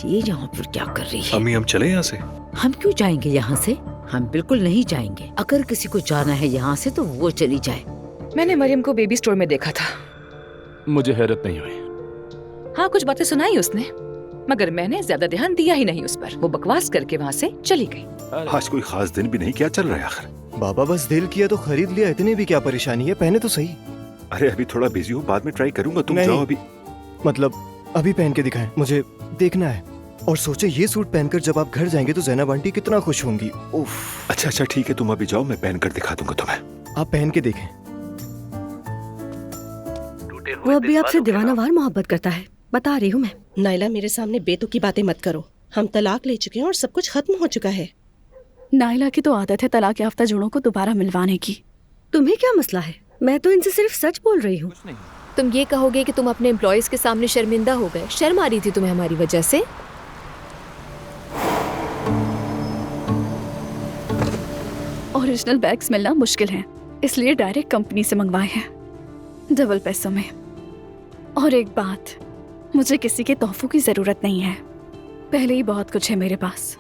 ये यहाँ पर क्या कर रही है? अम्मी हम चले यहाँ से? हम क्यों जाएंगे यहाँ से? हम बिल्कुल नहीं जाएंगे। अगर किसी को जाना है यहाँ से तो वो चली जाए। मैंने मरियम को बेबी स्टोर में देखा था। मुझे हैरत नहीं हुई। हाँ, कुछ बातें सुनाई उसने, मगर मैंने ज्यादा ध्यान दिया ही नहीं उस पर। वो बकवास करके वहाँ से चली गई। आज कोई खास दिन भी नहीं, क्या चल रहा है आखिर? बाबा बस दिल किया तो खरीद लिया, इतनी भी क्या परेशानी है, पहने तो सही। अरे अभी थोड़ा बिजी हूँ, बाद में ट्राई करूंगा, तुम नहीं। जाओ अभी। मतलब अभी पहन के दिखाएं, मुझे देखना है। और सोचे ये सूट पहनकर जब आप घर जाएंगे तो जैनब आंटी कितना खुश होंगी। उफ। अच्छा ठीक है, तुम अभी जाओ, मैं पहन कर दिखा दूंगा तुम्हें। आप पहन के देखें। वो अब भी आपसे दीवानावार मोहब्बत करता है, बता रही हूँ मैं। नाइला, मेरे सामने बेतुकी बातें मत करो। हम तलाक ले चुके हैं और सब कुछ खत्म हो चुका है। नाइला की तो आदत है तलाक याफ्ता जोड़ों को दोबारा मिलवाने की। तुम्हें क्या मसला है? मैं तो इनसे सिर्फ सच बोल रही हूँ। तुम ये कहोगे कि तुम अपने एम्प्लॉयज के सामने शर्मिंदा हो गए? शर्म आ रही थी तुम्हें हमारी वजह से? ओरिजिनल बैग्स मिलना मुश्किल है, इसलिए डायरेक्ट कंपनी से मंगवाए हैं, डबल पैसों में। और एक बात, मुझे किसी के तोहफों की जरूरत नहीं है, पहले ही बहुत कुछ है मेरे पास।